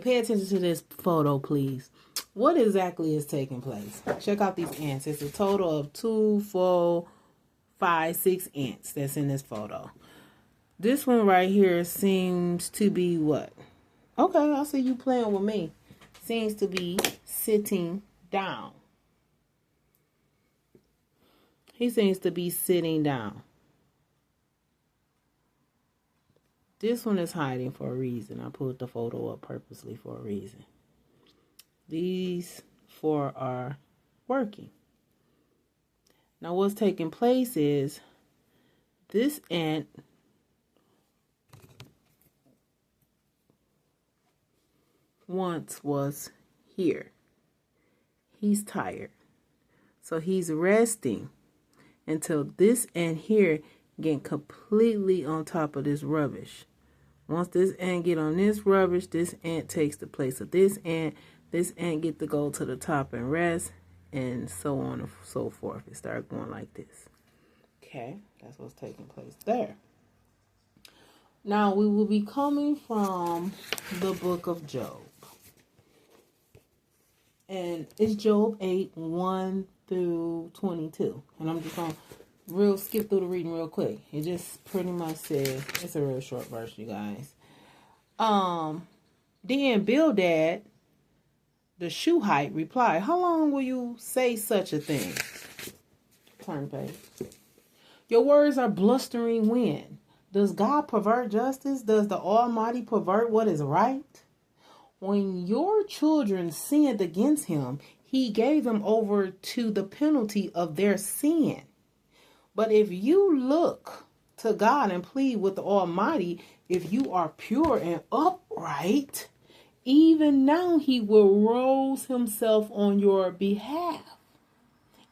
pay attention to this photo, please. What exactly is taking place? Check out these ants. It's a total of 2, 4, 5, 6 ants that's in this photo. This one right here seems to be what? Okay, I see you playing with me. Seems to be sitting down. He seems to be sitting down. This one is hiding for a reason. I pulled the photo up purposely for a reason. These 4 are working. Now what's taking place is this ant once was here. He's tired. So he's resting until this ant here get completely on top of this rubbish. Once this ant get on this rubbish, this ant takes the place of this ant. This ant get to go to the top and rest, and so on and so forth. It starts going like this. Okay, that's what's taking place there. Now we will be coming from the book of Job. And it's Job 8, 1 through 22. And I'm just going to skip through the reading real quick. It just pretty much says, it's a real short verse, you guys. Then Bildad, the Shuhite, replied, how long will you say such a thing? Turn page. Your words are blustering wind. Does God pervert justice? Does the Almighty pervert what is right? When your children sinned against him, he gave them over to the penalty of their sin. But if you look to God and plead with the Almighty, if you are pure and upright, even now he will rouse himself on your behalf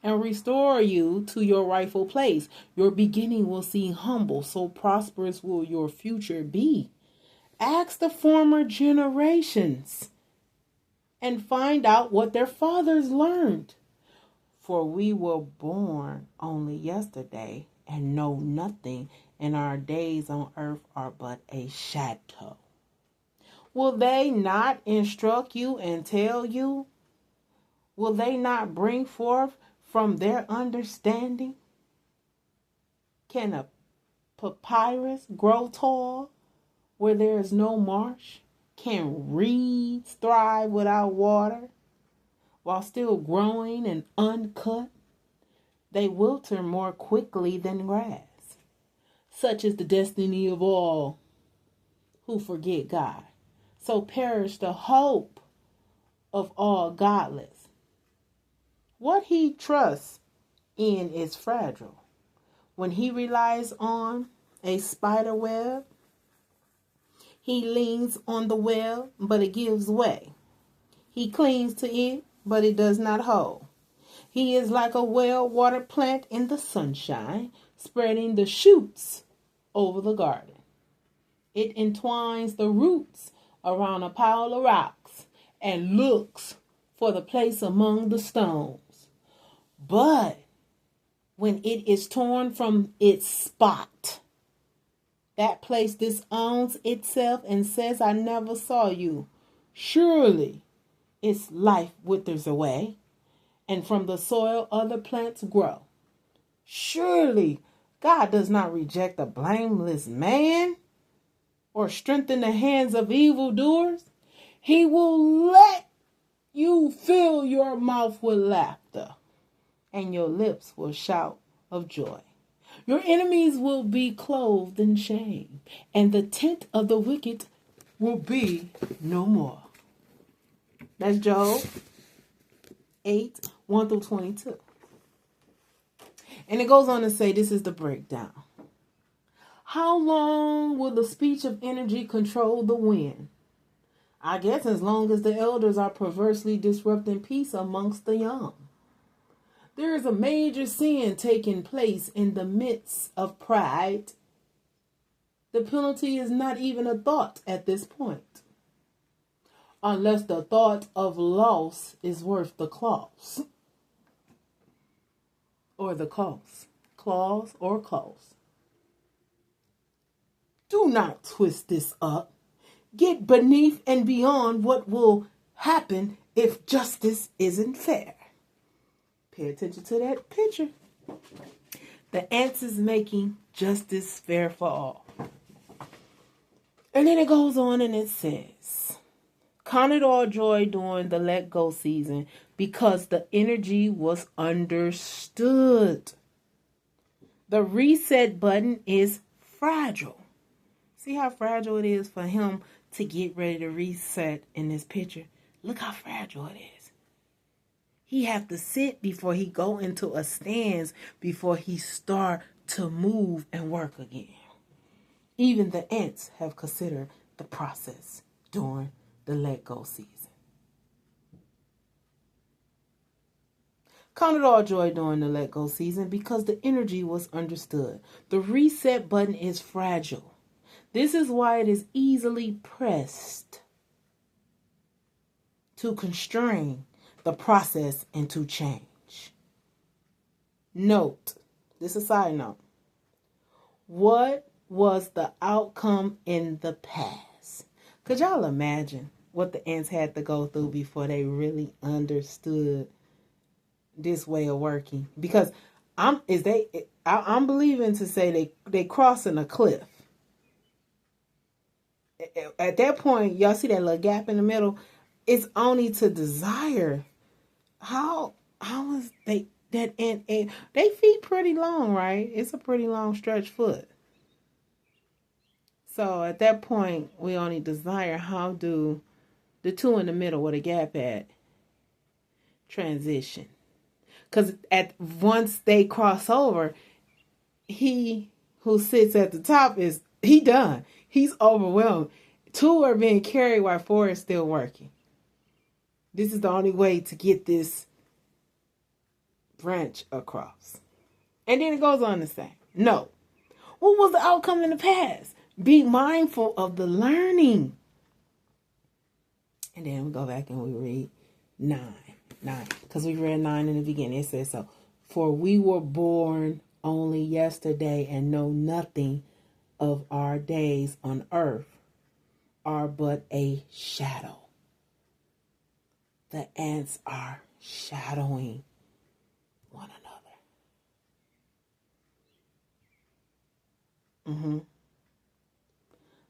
and restore you to your rightful place. Your beginning will seem humble, so prosperous will your future be. Ask the former generations and find out what their fathers learned. For we were born only yesterday and know nothing, and our days on earth are but a shadow. Will they not instruct you and tell you? Will they not bring forth from their understanding? Can a papyrus grow tall where there is no marsh? Can reeds thrive without water? While still growing and uncut, they wilter more quickly than grass. Such is the destiny of all who forget God. So perish the hope of all godless. What he trusts in is fragile. When he relies on a spider web, he leans on the web, but it gives way. He clings to it, but it does not hold. He is like a well-watered plant in the sunshine, spreading the shoots over the garden. It entwines the roots around a pile of rocks and looks for the place among the stones. But when it is torn from its spot, that place disowns itself and says, I never saw you. Surely its life withers away, and from the soil other plants grow. Surely God does not reject a blameless man or strengthen the hands of evildoers. He will let you fill your mouth with laughter, and your lips will shout of joy. Your enemies will be clothed in shame, and the tent of the wicked will be no more. That's Job 8, 1 through 22. And it goes on to say, this is the breakdown. How long will the speech of energy control the wind? I guess as long as the elders are perversely disrupting peace amongst the young. There is a major sin taking place in the midst of pride. The penalty is not even a thought at this point, unless the thought of loss is worth the claws. Or the cost. Claws or cost. Do not twist this up. get beneath and beyond what will happen if justice isn't fair. Pay attention to that picture. The ants is making justice fair for all. And then it goes on and it says, count it all joy during the let go season because the energy was understood. The reset button is fragile. See how fragile it is for him to get ready to reset in this picture? Look how fragile it is. He have to sit before he go into a stance before he start to move and work again. Even the ants have considered the process during the let go season. Count it all joy during the let go season because the energy was understood. The reset button is fragile. This is why it is easily pressed to constrain the process into change. Note, this is a side note. What was the outcome in the past? Could y'all imagine what the ants had to go through before they really understood this way of working? Because I'm believing to say they crossing a cliff. At that point, y'all see that little gap in the middle? It's only to desire. How is that ant? They feet pretty long, right? It's a pretty long stretch foot. So at that point, we only desire how do the two in the middle where the gap at transition. Because once they cross over, he who sits at the top he done. He's overwhelmed. Two are being carried while four is still working. This is the only way to get this branch across. And then it goes on to say, no. What was the outcome in the past? Be mindful of the learning. And then we go back and we read 9. Because we read 9 in the beginning. It says so. For we were born only yesterday and know nothing of our days on earth are but a shadow. The ants are shadowing one another.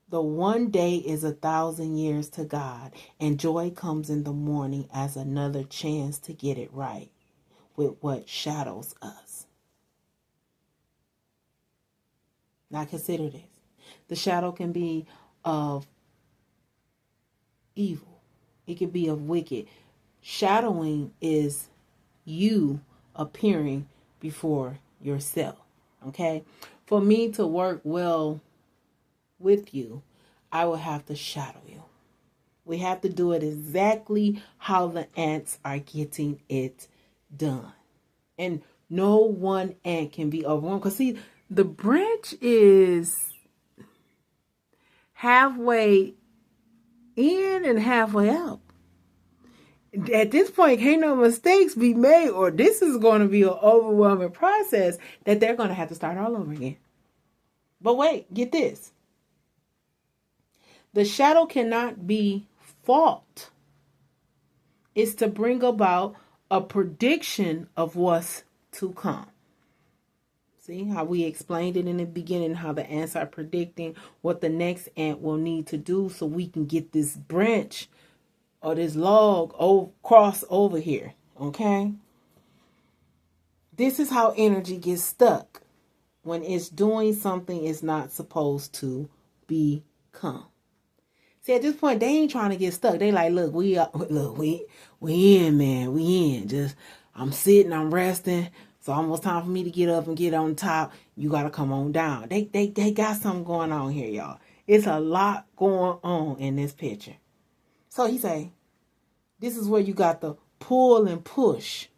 The one day is 1,000 years to God, and joy comes in the morning as another chance to get it right with what shadows us. Now consider this. The shadow can be of evil. It can be of wicked. Shadowing is you appearing before yourself. Okay? For me to work well with you, I will have to shadow you. We have to do it exactly how the ants are getting it done. And no one ant can be overwhelmed. Because see, the branch is halfway in and halfway out. At this point, can't no mistakes be made, or this is going to be an overwhelming process that they're going to have to start all over again. But wait, get this. The shadow cannot be fault. It's to bring about a prediction of what's to come. See how we explained it in the beginning, how the ants are predicting what the next ant will need to do so we can get this branch or this log cross over here. Okay? This is how energy gets stuck when it's doing something it's not supposed to become. See, at this point, they ain't trying to get stuck. They like, look, we in, man. We in. Just, I'm sitting, I'm resting. So almost time for me to get up and get on top. You got to come on down. They got something going on here, y'all. It's a lot going on in this picture. So he say, this is where you got the pull and push,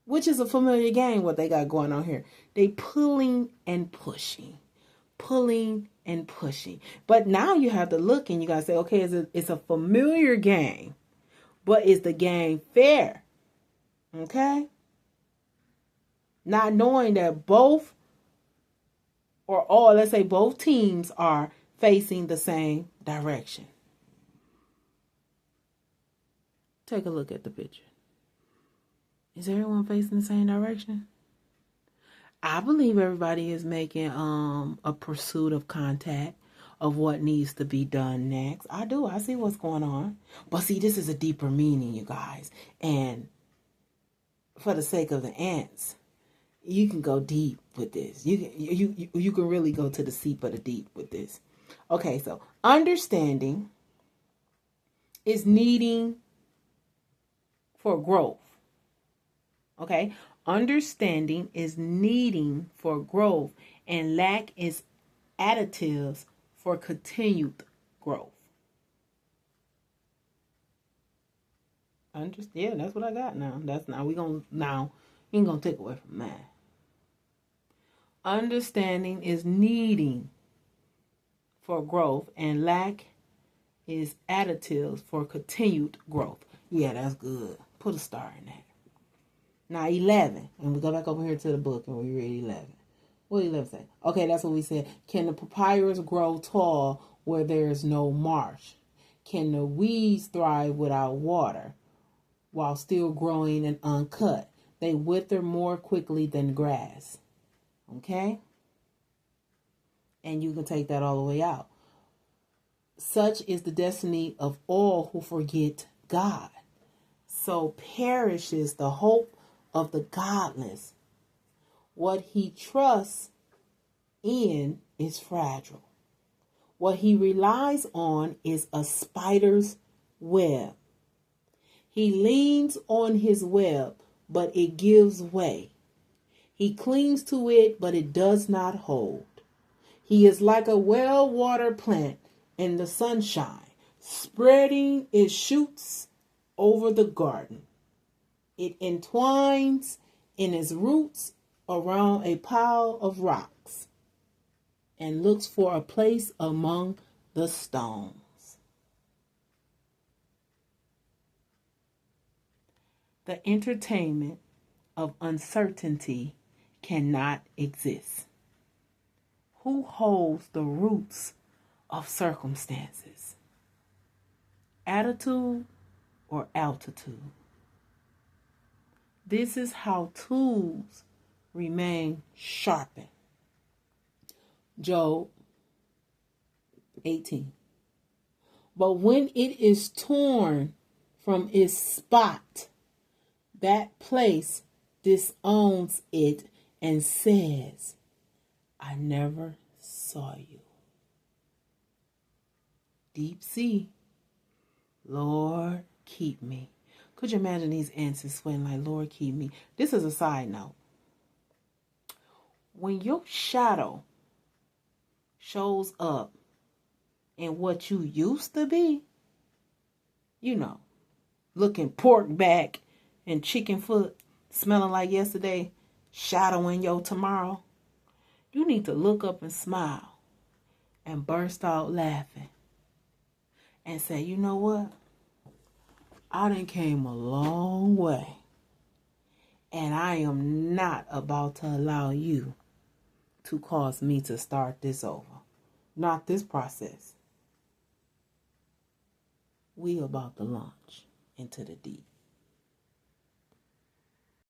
which is a familiar game, what they got going on here. They pulling and pushing. Pulling and pushing. But now you have to look and you got to say, okay, it's a familiar game, but is the game fair? Okay? Not knowing that both or all, let's say both teams are facing the same direction. Take a look at the picture. Is everyone facing the same direction? I believe everybody is making a pursuit of contact of what needs to be done next. I do. I see what's going on. But see, this is a deeper meaning, you guys. And for the sake of the ants, you can go deep with this. You can really go to the seep of the deep with this. Okay, so understanding is needing for growth. Okay, understanding is needing for growth, and lack is additives for continued growth. Yeah, that's what I got now. We ain't gonna take away from that. Understanding is needing for growth, and lack is additives for continued growth. Yeah, that's good. Put a star in that. Now 11, and we go back over here to the book and we read 11. What did 11 say? Okay, that's what we said. Can the papyrus grow tall where there is no marsh? Can the weeds thrive without water while still growing and uncut? They wither more quickly than grass. Okay? And you can take that all the way out. Such is the destiny of all who forget God. So perishes the hope of the godless. What he trusts in is fragile. What he relies on is a spider's web. He leans on his web, but it gives way. He clings to it, but it does not hold. He is like a well-watered plant in the sunshine, spreading its shoots over the garden. It entwines in its roots around a pile of rocks and looks for a place among the stones. The entertainment of uncertainty cannot exist. Who holds the roots of circumstances? Attitude or altitude? This is how tools remain sharpened. Job 18. But when it is torn from its spot, that place disowns it and says, I never saw you. Deep sea, Lord, keep me. Could you imagine these ants is sweating like, Lord, keep me? This is a side note. When your shadow shows up in what you used to be, looking pork back and chicken foot, smelling like yesterday, shadowing your tomorrow, you need to look up and smile and burst out laughing and say, you know what? I done came a long way, and I am not about to allow you to cause me to start this over. Not this process. We about to launch into the deep.